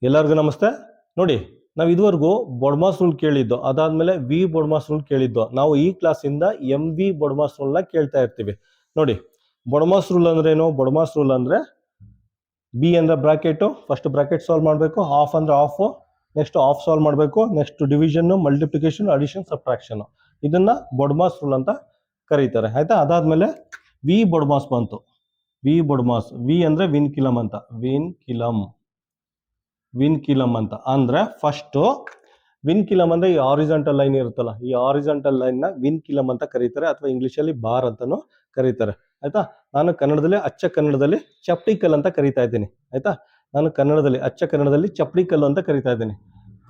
ಎಲ್ಲರಿಗೂ ನಮಸ್ತೆ. ನೋಡಿ, ನಾವು ಇದುವರೆಗೂ ಬೊಡ್ಮಾಸ್ ರೂಲ್ ಕೇಳಿದ್ದು, ಅದಾದ್ಮೇಲೆ ವಿ ಬೊಡ್ಮಾಸ್ ರೂಲ್ ಕೇಳಿದ್ದು. ನಾವು ಈ ಕ್ಲಾಸಿಂದ ಎಂ ವಿ ಬೊಡ್ಮಾಸ್ ರೂಲ್ನ ಕೇಳ್ತಾ ಇರ್ತೀವಿ. ನೋಡಿ, ಬೊಡ್ಮಾಸ್ ರೂಲ್ ಅಂದ್ರೆ ಏನು? ಬೊಡ್ಮಾಸ್ ರೂಲ್ ಅಂದ್ರೆ ಬಿ ಅಂದ್ರೆ ಬ್ರಾಕೆಟ್, ಫಸ್ಟ್ ಬ್ರಾಕೆಟ್ ಸಾಲ್ವ್ ಮಾಡಬೇಕು. ಆಫ್ ಅಂದ್ರೆ ಆಫ್, ನೆಕ್ಸ್ಟ್ ಆಫ್ ಸಾಲ್ವ್ ಮಾಡಬೇಕು. Next division, multiplication, addition, subtraction. ಇದನ್ನ ಬೊಡ್ಮಾಸ್ ರೂಲ್ ಅಂತ ಕರೀತಾರೆ. ಆಯ್ತಾ? ಅದಾದ್ಮೇಲೆ ವಿ ಬೊಡ್ಮಾಸ್ ಬಂತು. ವಿ ಬೊಡ್ಮಾಸ್, ವಿ ಅಂದ್ರೆ ವಿನ್ ಕಿಲಮ್ ಅಂತ. ವಿನ್ ಕಿಲಮ್ ಅಂತ ಅಂದ್ರೆ ಫಸ್ಟ್ ವಿನ್ ಕಿಲಮ್ ಅಂದ್ರೆ ಈ ಹಾರಿಜಾಂಟಲ್ ಲೈನ್ ಇರುತ್ತಲ್ಲ, ಈ ಹಾರಿಜಾಂಟಲ್ ಲೈನ್ ನ ವಿನ್ ಕಿಲಮ್ ಅಂತ ಕರೀತಾರೆ, ಅಥವಾ ಇಂಗ್ಲಿಷ್ ಅಲ್ಲಿ ಬಾರ್ ಅಂತಾನು ಕರೀತಾರೆ. ಆಯ್ತಾ? ನಾನು ಕನ್ನಡದಲ್ಲಿ ಅಚ್ಚ ಕನ್ನಡದಲ್ಲಿ ಚಪ್ಟಿಕಲ್ ಅಂತ ಕರಿತಾ ಇದ್ದೀನಿ. ಆಯ್ತಾ? ನಾನು ಕನ್ನಡದಲ್ಲಿ ಅಚ್ಚ ಕನ್ನಡದಲ್ಲಿ ಚಪ್ಟಿಕಲ್ ಅಂತ ಕರಿತಾ ಇದ್ದೀನಿ.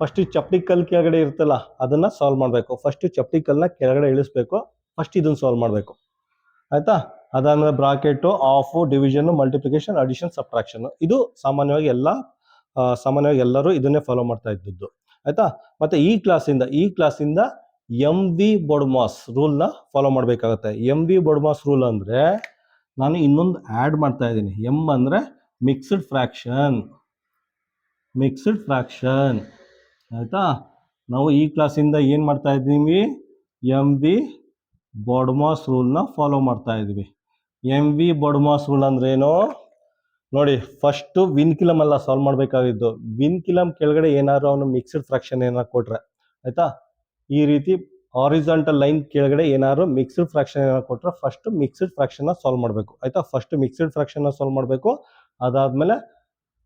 ಫಸ್ಟ್ ಈ ಚಪ್ಟಿಕಲ್ ಕೆಳಗಡೆ ಇರುತ್ತಲ್ಲ ಅದನ್ನ ಸಾಲ್ವ್ ಮಾಡಬೇಕು. ಫಸ್ಟ್ ಚಪ್ಟಿಕಲ್ನ ಕೆಳಗಡೆ ಇಳಿಸ್ಬೇಕು. ಫಸ್ಟ್ ಇದನ್ನ ಸಾಲ್ವ್ ಮಾಡಬೇಕು. ಆಯ್ತಾ? ಅದಾದ್ಮೇಲೆ bracket, of, division, multiplication, addition, subtraction. ಇದು ಸಾಮಾನ್ಯವಾಗಿ ಎಲ್ಲರೂ ಇದನ್ನೇ ಫಾಲೋ ಮಾಡ್ತಾ ಇದ್ದದ್ದು. ಆಯ್ತಾ? ಮತ್ತೆ ಈ ಕ್ಲಾಸಿಂದ ಎಂ ವಿ ಬೊಡ್ಮಾಸ್ ರೂಲ್ ನ ಫಾಲೋ ಮಾಡ್ಬೇಕಾಗತ್ತೆ. ಎಂ ವಿ ಬೊಡ್ಮಾಸ್ ರೂಲ್ ಅಂದ್ರೆ ನಾನು ಇನ್ನೊಂದು ಆಡ್ ಮಾಡ್ತಾ ಇದ್ದೀನಿ. ಎಂ ಅಂದ್ರೆ ಮಿಕ್ಸ್ಡ್ ಫ್ರಾಕ್ಷನ್. ಆಯ್ತಾ? ನಾವು ಈ ಕ್ಲಾಸಿಂದ ಏನ್ ಮಾಡ್ತಾ ಇದ್ದೀವಿ? ಎಂ ವಿ ಬೊಡ್ಮಾಸ್ ರೂಲ್ ನ ಫಾಲೋ ಮಾಡ್ತಾ ಇದೀವಿ. ಎಂ ವಿ ಬೊಡ್ಮಾಸ್ ರೂಲ್ ಅಂದ್ರೆ ಏನು ನೋಡಿ. ಫಸ್ಟ್ ವಿನ್ ಕಿಲಮ್ ಅಲ್ಲ ಸಾಲ್ವ್ ಮಾಡಬೇಕಾಗಿದ್ದು. ವಿನ್ ಕಿಲಮ್ ಕೆಳಗಡೆ ಏನಾದ್ರು ಅವನು ಮಿಕ್ಸ್ಡ್ ಫ್ರಾಕ್ಷನ್ ಏನಾರು ಕೊಟ್ರೆ, ಆಯ್ತಾ, ಈ ರೀತಿ ಹಾರಿಜಾಂಟಲ್ ಲೈನ್ ಕೆಳಗಡೆ ಏನಾದ್ರು ಮಿಕ್ಸ್ಡ್ ಫ್ರಾಕ್ಷನ್ ಏನಾರು ಕೊಟ್ರೆ ಫಸ್ಟ್ ಮಿಕ್ಸ್ಡ್ ಫ್ರಾಕ್ಷನ್ ನ ಸಾಲ್ವ್ ಮಾಡಬೇಕು. ಆಯ್ತಾ? ಫಸ್ಟ್ ಮಿಕ್ಸ್ಡ್ ಫ್ರಾಕ್ಷನ್ ನ ಸಾಲ್ವ್ ಮಾಡಬೇಕು. ಅದಾದ್ಮೇಲೆ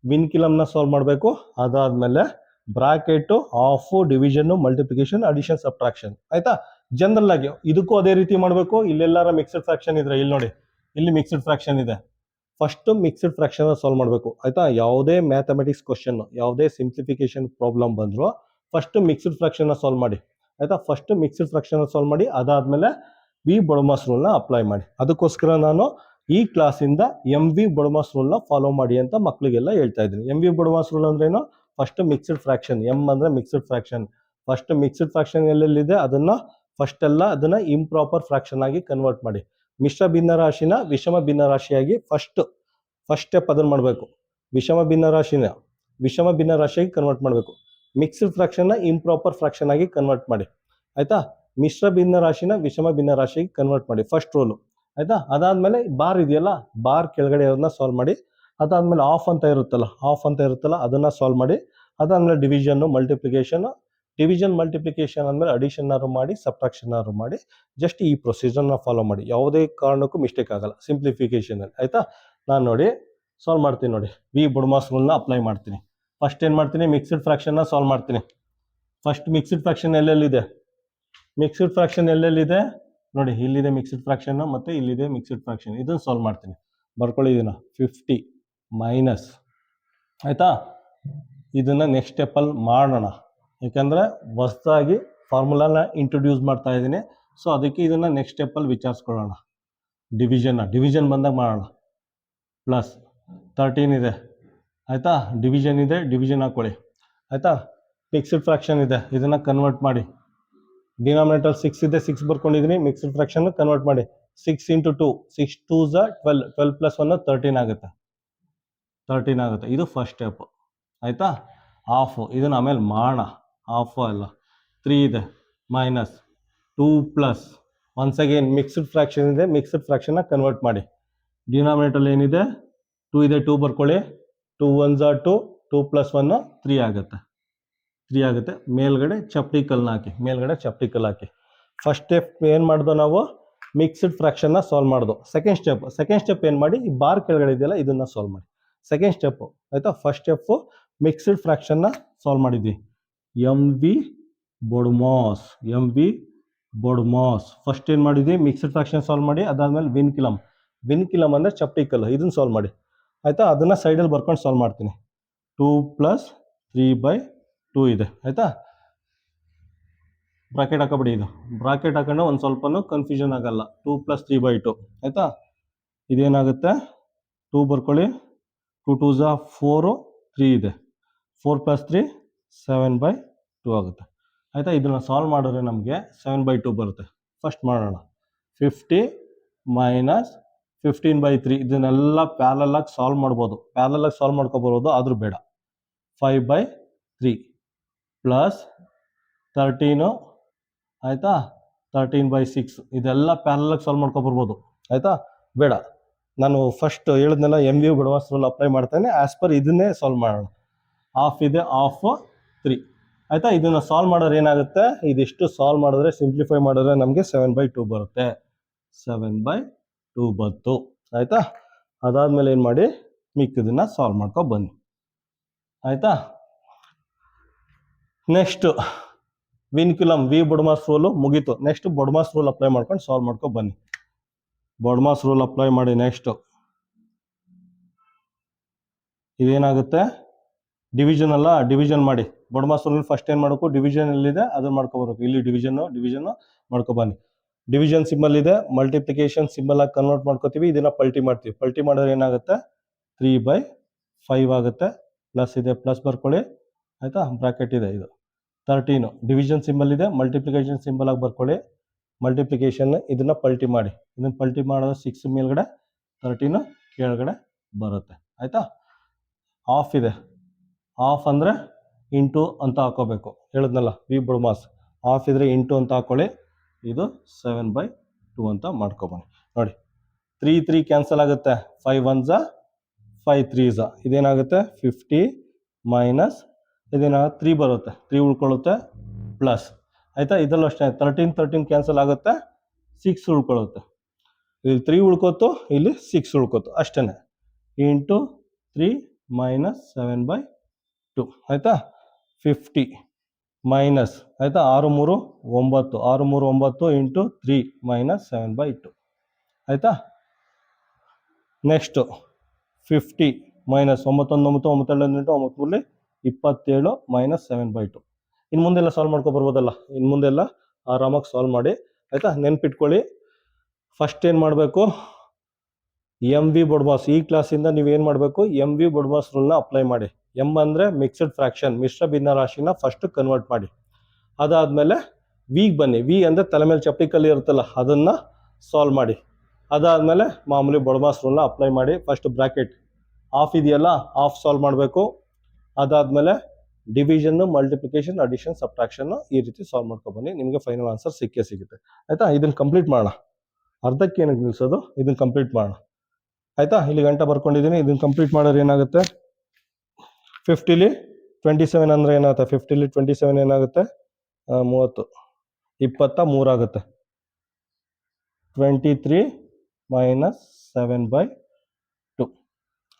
ವಿನ್ ಕಿಲಮ್ ನ ಸಾಲ್ವ್ ಮಾಡಬೇಕು. ಅದಾದ್ಮೇಲೆ bracket, of, division, multiplication, addition, subtraction. ಆಯ್ತಾ? ಜನರಲ್ ಆಗಿ ಇದಕ್ಕೂ ಅದೇ ರೀತಿ ಮಾಡಬೇಕು. ಇಲ್ಲೆಲ್ಲಾರ ಮಿಕ್ಸ್ಡ್ ಫ್ರಾಕ್ಷನ್ ಇದ್ರೆ, ಇಲ್ಲಿ ನೋಡಿ, ಇಲ್ಲಿ ಮಿಕ್ಸ್ಡ್ ಫ್ರಾಕ್ಷನ್ ಇದೆ. ಫಸ್ಟ್ ಮಿಕ್ಸ್ಡ್ ಫ್ರಾಕ್ಷನ್ ಸಾಲ್ವ್ ಮಾಡಬೇಕು. ಆಯ್ತಾ? ಯಾವುದೇ ಮ್ಯಾಥಮೆಟಿಕ್ಸ್ ಕ್ವಶನ್, ಯಾವುದೇ ಸಿಂಪ್ಲಿಫಿಕೇಶನ್ ಪ್ರಾಬ್ಲಮ್ ಬಂದ್ರು ಫಸ್ಟ್ ಮಿಕ್ಸ್ಡ್ ಫ್ರಾಕ್ಷನ್ ಸಾಲ್ವ್ ಮಾಡಿ. ಆಯ್ತಾ? ಫಸ್ಟ್ ಮಿಕ್ಸ್ಡ್ ಫ್ರಾಕ್ಷನ್ ಸಾಲ್ವ್ ಮಾಡಿ, ಅದಾದ್ಮೇಲೆ ವಿ ಬೊಡ್ಮಾಸ್ ರೂಲ್ ನ ಅಪ್ಲೈ ಮಾಡಿ. ಅದಕ್ಕೋಸ್ಕರ ನಾನು ಈ ಕ್ಲಾಸಿಂದ ಎಂ ವಿ ಬೊಡ್ಮಾಸ್ ರೂಲ್ ನ ಫಾಲೋ ಮಾಡಿ ಅಂತ ಮಕ್ಕಳಿಗೆಲ್ಲ ಹೇಳ್ತಾ ಇದ್ದೀನಿ. ಎಂ ವಿ ಬೊಡ್ಮಾಸ್ ರೂಲ್ ಅಂದ್ರೆ ಏನು? ಫಸ್ಟ್ ಮಿಕ್ಸ್ಡ್ ಫ್ರಾಕ್ಷನ್, ಎಂ ಅಂದ್ರೆ mixed fraction. First mixed fraction ಎಲ್ಲೆಲ್ಲಿದೆ ಅದನ್ನ ಫಸ್ಟ್ ಎಲ್ಲ ಅದನ್ನ ಇಂಪ್ರಾಪರ್ ಫ್ರಾಕ್ಷನ್ ಆಗಿ ಕನ್ವರ್ಟ್ ಮಾಡಿ. ಮಿಶ್ರ ಭಿನ್ನರಾಶಿನ ವಿಷಮ ಭಿನ್ನರಾಶಿಯಾಗಿ ಫಸ್ಟ್ ಸ್ಟೆಪ್ ಅದನ್ನ ಮಾಡಬೇಕು. ವಿಷಮ ಭಿನ್ನರಾಶಿಯಾಗಿ ಕನ್ವರ್ಟ್ ಮಾಡಬೇಕು. ಮಿಕ್ಸ್ಡ್ ಫ್ರಾಕ್ಷನ್ ನ ಇಂಪ್ರಾಪರ್ ಫ್ರಾಕ್ಷನ್ ಆಗಿ ಕನ್ವರ್ಟ್ ಮಾಡಿ. ಆಯ್ತಾ? ಮಿಶ್ರ ಭಿನ್ನರಾಶಿನ ವಿಷಮ ಭಿನ್ನರಾಶಿಯಾಗಿ ಕನ್ವರ್ಟ್ ಮಾಡಿ, ಫಸ್ಟ್ ರೂಲ್. ಆಯ್ತಾ? ಅದಾದ್ಮೇಲೆ ಬಾರ್ ಇದೆಯಲ್ಲ, ಬಾರ್ ಕೆಳಗಡೆ ಅದನ್ನ ಸಾಲ್ವ್ ಮಾಡಿ. ಅದಾದ್ಮೇಲೆ ಆಫ್ ಅಂತ ಇರುತ್ತಲ್ಲ ಅದನ್ನ ಸಾಲ್ವ್ ಮಾಡಿ. ಅದಾದ್ಮೇಲೆ ಡಿವಿಷನ್, ಮಲ್ಟಿಪ್ಲಿಕೇಶನ್ ಆದ್ಮೇಲೆ ಅಡಿಷನ್ ಮಾಡಿ, ಸಬ್ಟ್ರಾಕ್ಷನ್ ಮಾಡಿ. ಜಸ್ಟ್ ಈ ಪ್ರೊಸೀಜರ್ ನ ಫಾಲೋ ಮಾಡಿ. ಯಾವುದೇ ಕಾರಣಕ್ಕೂ ಮಿಸ್ಟೇಕ್ ಆಗಲ್ಲ ಸಿಂಪ್ಲಿಫಿಕೇಶನ್ ಅಲ್ಲಿ. ಆಯ್ತಾ? ನಾನು ನೋಡಿ ಸಾಲ್ವ್ ಮಾಡ್ತೀನಿ. ನೋಡಿ, ವಿ ಬೊಡ್ಮಾಸ್ ರೂಲ್ ನ ಅಪ್ಲೈ ಮಾಡ್ತೀನಿ. ಫಸ್ಟ್ ಏನ್ ಮಾಡ್ತೀನಿ? ಮಿಕ್ಸ್ಡ್ ಫ್ರಾಕ್ಷನ್ ನ ಸಾಲ್ವ್ ಮಾಡ್ತೀನಿ. ಫಸ್ಟ್ ಮಿಕ್ಸ್ಡ್ ಫ್ರಾಕ್ಷನ್ ಎಲ್ಲೆಲ್ಲಿದೆ ನೋಡಿ, ಇಲ್ಲಿದೆ ಮಿಕ್ಸ್ಡ್ ಫ್ರಾಕ್ಷನ್, ಮತ್ತೆ ಇಲ್ಲಿದೆ ಮಿಕ್ಸ್ಡ್ ಫ್ರಾಕ್ಷನ್. ಇದನ್ನ ಸಾಲ್ವ್ ಮಾಡ್ತೀನಿ. ಬರ್ಕೊಳ್ಳಿ ಇದನ್ನ. 50 ಮೈನಸ್. ಆಯ್ತಾ? ಇದನ್ನ ನೆಕ್ಸ್ಟ್ ಸ್ಟೆಪ್ ಅಲ್ಲಿ ಮಾಡೋಣ. ಯಾಕಂದ್ರೆ ಹೊಸದಾಗಿ ಫಾರ್ಮುಲಾನ ಇಂಟ್ರೊಡ್ಯೂಸ್ ಮಾಡ್ತಾ ಇದ್ದೀನಿ. ಸೊ ಅದಕ್ಕೆ ಇದನ್ನ ನೆಕ್ಸ್ಟ್ ಸ್ಟೆಪ್ ಅಲ್ಲಿ ವಿಚಾರಿಸ್ಕೊಳ್ಳೋಣ. ಡಿವಿಷನ್ ಬಂದಾಗ ಮಾಡೋಣ. ಪ್ಲಸ್ 13 ಇದೆ. ಆಯ್ತಾ? ಡಿವಿಷನ್ ಹಾಕೊಳ್ಳಿ. ಆಯ್ತಾ? ಮಿಕ್ಸ್ಡ್ ಫ್ರಾಕ್ಷನ್ ಇದೆ, ಇದನ್ನ ಕನ್ವರ್ಟ್ ಮಾಡಿ. ಡಿನಾಮಿನೇಟರ್ 6 ಇದೆ, 6 ಬರ್ಕೊಂಡಿದ್ದೀನಿ. ಮಿಕ್ಸ್ಡ್ ಫ್ರಾಕ್ಷನ್ ಕನ್ವರ್ಟ್ ಮಾಡಿ. 6 ಇಂಟು 2, 6 2s 12, 12 ಪ್ಲಸ್ 1 13 ಆಗುತ್ತೆ. ಇದು ಫಸ್ಟ್ ಸ್ಟೆಪ್. ಆಯ್ತಾ? ಆಫ್ ಇದನ್ನ ಆಮೇಲೆ ಮಾಡೋಣ. ಆಫ್ ಅಲ್ಲ, 3 ಇದೆ, minus 2 plus once again mixed fraction ಇದೆ, ಮಿಕ್ಸ್ಡ್ ಫ್ರಾಕ್ಷನ್ ಕನ್ವರ್ಟ್ ಮಾಡಿ. ಡಿನಾಮಿನೇಟರ್ ಏನಿದೆ? 2 ಇದೆ, 2 ಬರ್ಕೊಳ್ಳಿ. 2 1s 2, 2 ಪ್ಲಸ್ 1 3 ಆಗುತ್ತೆ. ಮೇಲ್ಗಡೆ ಚಪ್ಟಿಕಲ್ ಹಾಕಿ. ಫಸ್ಟ್ ಸ್ಟೆಪ್ ಏನ್ ಮಾಡ್ದೋ ನಾವು? ಮಿಕ್ಸ್ಡ್ ಫ್ರಾಕ್ಷನ್ ನ ಸಾಲ್ವ್ ಮಾಡ್ದೋ. ಸೆಕೆಂಡ್ ಸ್ಟೆಪ್ ಏನ್ ಮಾಡಿ? ಈ ಬಾರ್ ಕೆಳಗಡೆ ಇದೆಯಲ್ಲ ಇದನ್ನ ಸಾಲ್ವ್ ಮಾಡಿ. Second step. ಆಯ್ತಾ? ಫಸ್ಟ್ ಸ್ಟೆಪ್ ಮಿಕ್ಸ್ಡ್ ಫ್ರಾಕ್ಷನ್ ನ ಸಾಲ್ವ್ ಮಾಡಿದ್ವಿ. ಎಂ ವಿ ಬೊಡ್ಮಾಸ್ ಫಸ್ಟ್ ಏನ್ ಮಾಡಿದ್ವಿ? ಮಿಕ್ಸ್ಡ್ ಫ್ರಾಕ್ಷನ್ ಸಾಲ್ವ್ ಮಾಡಿ. ಅದಾದ್ಮೇಲೆ ವಿನ್ ಕಿಲಮ್ ಅಂದ್ರೆ ಚಪ್ಟಿಕಲ್, ಇದನ್ನ ಸಾಲ್ವ್ ಮಾಡಿ. ಆಯ್ತಾ? ಅದನ್ನ ಸೈಡಲ್ಲಿ ಬರ್ಕೊಂಡು ಸಾಲ್ವ್ ಮಾಡ್ತೀನಿ. 2 ಪ್ಲಸ್ 3/2 ಇದೆ. ಆಯ್ತಾ? ಬ್ರಾಕೆಟ್ ಹಾಕಬಿಡಿ. ಇದು ಬ್ರಾಕೆಟ್ ಹಾಕೊಂಡ್ರೆ ಒಂದು ಸ್ವಲ್ಪನೂ ಕನ್ಫ್ಯೂಷನ್ ಆಗಲ್ಲ. 2 ಪ್ಲಸ್ 3/2. ಆಯ್ತಾ? ಇದೇನಾಗುತ್ತೆ? 2 ಬರ್ಕೊಳ್ಳಿ. 2 2s 4, 3 ಇದೆ. 4 ಪ್ಲಸ್ 3 7/2 ಆಗುತ್ತೆ. ಆಯ್ತಾ? ಇದನ್ನ ಸಾಲ್ವ್ ಮಾಡಿದ್ರೆ ನಮಗೆ 7/2 ಬರುತ್ತೆ. ಫಸ್ಟ್ ಮಾಡೋಣ. 50 ಮೈನಸ್ 15/3. ಇದನ್ನೆಲ್ಲ ಪ್ಯಾರಲಲ್ ಆಗಿ ಸಾಲ್ವ್ ಮಾಡ್ಬೋದು, ಸಾಲ್ವ್ ಮಾಡ್ಕೋಬರ್ಬೋದು, ಆದ್ರೂ ಬೇಡ. 5/3 ಪ್ಲಸ್ 13 ಆಯಿತಾ 13/6 ಇದೆಲ್ಲ ಪ್ಯಾರಲಾಗಿ ಸಾಲ್ವ್ ಮಾಡ್ಕೊಬರ್ಬೋದು ಆಯಿತಾ. ಬೇಡ, ನಾನು ಫಸ್ಟ್ ಹೇಳಿದ್ನೆಲ್ಲ M V BODMAS rule apply ಮಾಡ್ತೇನೆ. ಆ್ಯಸ್ ಪರ್ ಇದನ್ನೇ ಸಾಲ್ವ್ ಮಾಡೋಣ. ಹಾಫ್ ಇದೆ, ಹಾಫ್ 3 ಆಯಿತಾ. ಇದನ್ನು ಸಾಲ್ವ್ ಮಾಡೋರು ಏನಾಗುತ್ತೆ, ಇದಿಷ್ಟು ಸಾಲ್ವ್ ಮಾಡಿದ್ರೆ ಸಿಂಪ್ಲಿಫೈ ಮಾಡಿದ್ರೆ ನಮಗೆ 7/2 ಬರುತ್ತೆ. 7/2 ಬಂತು ಆಯಿತಾ. ಅದಾದಮೇಲೆ ಏನು ಮಾಡಿ, ಮಿಕ್ಕಿದನ್ನು ಸಾಲ್ವ್ ಮಾಡ್ಕೊ ಬನ್ನಿ ಆಯಿತಾ. ನೆಕ್ಸ್ಟ್ ವಿನ್ಕ್ಯುಲಮ್ ವಿ ಬೊಡಮಾಸ್ ರೂಲು ಮುಗೀತು. ನೆಕ್ಸ್ಟ್ ಬೊಡಮಾಸ್ ರೂಲ್ ಅಪ್ಲೈ ಮಾಡ್ಕೊಂಡು ಸಾಲ್ವ್ ಮಾಡ್ಕೊ ಬನ್ನಿ. ಬೊಡಮಾಸ್ ರೂಲ್ ಅಪ್ಲೈ ಮಾಡಿ. ನೆಕ್ಸ್ಟು ಇದೇನಾಗುತ್ತೆ, ಡಿವಿಷನ್ ಅಲ್ಲ, ಡಿವಿಷನ್ ಮಾಡಿ. ಬೊಡಮಾಸ್ ರೂಲ್ ಫಸ್ಟ್ ಏನು ಮಾಡಬೇಕು, ಡಿವಿಷನ್ ಎಲ್ಲಿದೆ ಅದನ್ನು ಮಾಡ್ಕೊಬರ್ಬೇಕು. ಇಲ್ಲಿ ಡಿವಿಷನ್ನು ಮಾಡ್ಕೊಬನ್ನಿ. ಡಿವಿಷನ್ ಸಿಂಬಲ್ ಇದೆ, ಮಲ್ಟಿಪ್ಲಿಕೇಶನ್ ಸಿಂಬಲ್ ಆಗಿ ಕನ್ವರ್ಟ್ ಮಾಡ್ಕೋತೀವಿ. ಇದನ್ನು ಪಲ್ಟಿ ಮಾಡ್ತೀವಿ. ಪಲ್ಟಿ ಮಾಡಿದ್ರೆ ಏನಾಗುತ್ತೆ, 3/5 ಆಗುತ್ತೆ. ಪ್ಲಸ್ ಇದೆ, ಪ್ಲಸ್ ಬರ್ಕೊಳ್ಳಿ ಆಯಿತಾ. ಬ್ರಾಕೆಟ್ ಇದೆ, ಇದು 13 ಡಿವಿಷನ್ ಸಿಂಬಲ್ ಇದೆ, ಮಲ್ಟಿಪ್ಲಿಕೇಶನ್ ಸಿಂಬಲ್ ಆಗಿ ಬರ್ಕೊಳ್ಳಿ. ಮಲ್ಟಿಪ್ಲಿಕೇಶನ್ ಇದನ್ನು ಪಲ್ಟಿ ಮಾಡಿ. ಇದನ್ನು ಪಲ್ಟಿ ಮಾಡೋದು 6 ಮೇಲ್ಗಡೆ, 13 ಕೆಳಗಡೆ ಬರುತ್ತೆ ಆಯಿತಾ. ಹಾಫ್ ಇದೆ, ಹಾಫ್ ಅಂದರೆ ಇಂಟು ಅಂತ ಹಾಕೋಬೇಕು. ಹೇಳಿದ್ನಲ್ಲ ವಿ ಬೊಡಮಾಸ್, ಹಾಫ್ ಇದ್ರೆ ಇಂಟು ಅಂತ ಹಾಕೊಳ್ಳಿ. ಇದು 7/2 ಅಂತ ಮಾಡ್ಕೊಬನ್ನಿ. ನೋಡಿ 3 ಕ್ಯಾನ್ಸಲ್ ಆಗುತ್ತೆ. 5 1s 5 3s ಇದೇನಾಗುತ್ತೆ 50 ಮೈನಸ್ ಇದೇನಾಗುತ್ತೆ 3 ಬರುತ್ತೆ, 3 ಉಳ್ಕೊಳ್ಳುತ್ತೆ ಪ್ಲಸ್ ಆಯಿತಾ. ಇದರಲ್ಲೂ ಅಷ್ಟೇ 13 ಕ್ಯಾನ್ಸಲ್ ಆಗುತ್ತೆ, 6 ಉಳ್ಕೊಳ್ಳುತ್ತೆ. ಇಲ್ಲಿ 3 ಉಳ್ಕೋತು, ಇಲ್ಲಿ 6 ಉಳ್ಕೋತು ಅಷ್ಟೇ. ಇಂಟು 3 ಮೈನಸ್ 7/2 ಆಯಿತಾ. 50 ಮೈನಸ್ ಆಯಿತಾ 6 3 9, 6 3 9 ಇಂಟು 3 ಮೈನಸ್ 7/2 ಆಯಿತಾ. Next 50 minus 9 1 9 9 9 9 27 minus 7/2. ಇನ್ನು ಮುಂದೆಲ್ಲ ಸಾಲ್ವ್ ಮಾಡ್ಕೊಬರ್ಬೋದಲ್ಲ, ಇನ್ನು ಮುಂದೆಲ್ಲ ಆರಾಮಾಗಿ ಸಾಲ್ವ್ ಮಾಡಿ ಆಯಿತಾ. ನೆನ್ಪಿಟ್ಕೊಳ್ಳಿ, ಫಸ್ಟ್ ಏನು ಮಾಡಬೇಕು, ಎಮ್ ವಿ ಬೊಡಮಾಸ್ ಈ ಕ್ಲಾಸಿಂದ ನೀವೇನು ಮಾಡಬೇಕು, ಎಮ್ ವಿ ಬೊಡಮಾಸ್ ರೂಲ್ನ ಅಪ್ಲೈ ಮಾಡಿ. ಎಮ್ ಅಂದರೆ ಮಿಕ್ಸ್ಡ್ ಫ್ರ್ಯಾಕ್ಷನ್, ಮಿಶ್ರ ಭಿನ್ನರಾಶಿನ ಫಸ್ಟ್ ಕನ್ವರ್ಟ್ ಮಾಡಿ. ಅದಾದಮೇಲೆ ವಿಗೆ ಬನ್ನಿ. ವಿ ಅಂದರೆ ತಲೆ ಮೇಲೆ ಚಪ್ಪಲಿ ಕಲ್ಲಿ ಇರುತ್ತಲ್ಲ, ಅದನ್ನು ಸಾಲ್ವ್ ಮಾಡಿ. ಅದಾದಮೇಲೆ ಮಾಮೂಲಿ ಬೊಡಮಾಸ್ ರೂಲ್ನ ಅಪ್ಲೈ ಮಾಡಿ. ಫಸ್ಟ್ ಬ್ರ್ಯಾಕೆಟ್ ಹಾಫ್ ಇದೆಯಲ್ಲ, ಹಾಫ್ ಸಾಲ್ವ್ ಮಾಡಬೇಕು. ಅದಾದಮೇಲೆ ಡಿವಿಷನ್ನು, ಮಲ್ಟಿಪ್ಲಿಕೇಶನ್, ಅಡಿಷನ್, ಸಬ್ಟ್ರಾಕ್ಷನ್ನು ಈ ರೀತಿ ಸಾಲ್ವ್ ಮಾಡ್ಕೊಬನ್ನಿ. ನಿಮಗೆ ಫೈನಲ್ ಆನ್ಸರ್ ಸಿಗುತ್ತೆ ಆಯಿತಾ. ಇದನ್ನು ಕಂಪ್ಲೀಟ್ ಮಾಡೋಣ. ಅರ್ಧಕ್ಕೆ ಏನಕ್ಕೆ ನಿಲ್ಲಿಸೋದು, ಇದನ್ನು ಕಂಪ್ಲೀಟ್ ಮಾಡೋಣ ಆಯಿತಾ. ಇಲ್ಲಿ ಗಂಟೆ ಬರ್ಕೊಂಡಿದ್ದೀನಿ. ಇದನ್ನು ಕಂಪ್ಲೀಟ್ ಮಾಡೋರು ಏನಾಗುತ್ತೆ, 50ಲಿ 27 ಅಂದರೆ ಏನಾಗುತ್ತೆ, 50ಲಿ 27 ಏನಾಗುತ್ತೆ 30 23 ಆಗುತ್ತೆ. 23 ಮೈನಸ್ 7/2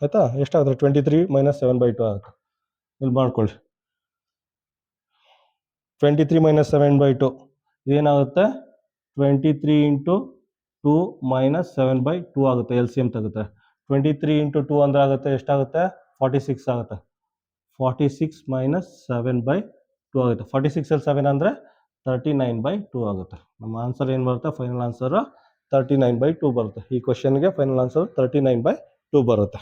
ಆಯಿತಾ. ಎಷ್ಟಾಗುತ್ತೆ, 23 ಮೈನಸ್ 7/2 ಆಗುತ್ತೆ. ಇಲ್ಲಿ ಮಾಡ್ಕೊಳ್ಳಿ. 23 ಮೈನಸ್ 7/2 ಏನಾಗುತ್ತೆ, 23 ಇಂಟು 2 ಮೈನಸ್ 7/2 ಆಗುತ್ತೆ. ಎಲ್ ಸಿ ಎಮ್ ತೆಗುತ್ತೆ. 23 ಇಂಟು 2 ಅಂದರೆ ಆಗುತ್ತೆ ಎಷ್ಟಾಗುತ್ತೆ, 46 ಆಗುತ್ತೆ. 46 ಮೈನಸ್ 7/2 ಆಗುತ್ತೆ. 46 7 ಅಂದರೆ 39/2 ಆಗುತ್ತೆ. ನಮ್ಮ ಆನ್ಸರ್ ಏನು ಬರುತ್ತೆ, ಫೈನಲ್ ಆನ್ಸರು 39/2 ಬರುತ್ತೆ. ಈ ಕ್ವಶನ್ಗೆ ಫೈನಲ್ ಆನ್ಸರ್ 39/2 ಬರುತ್ತೆ.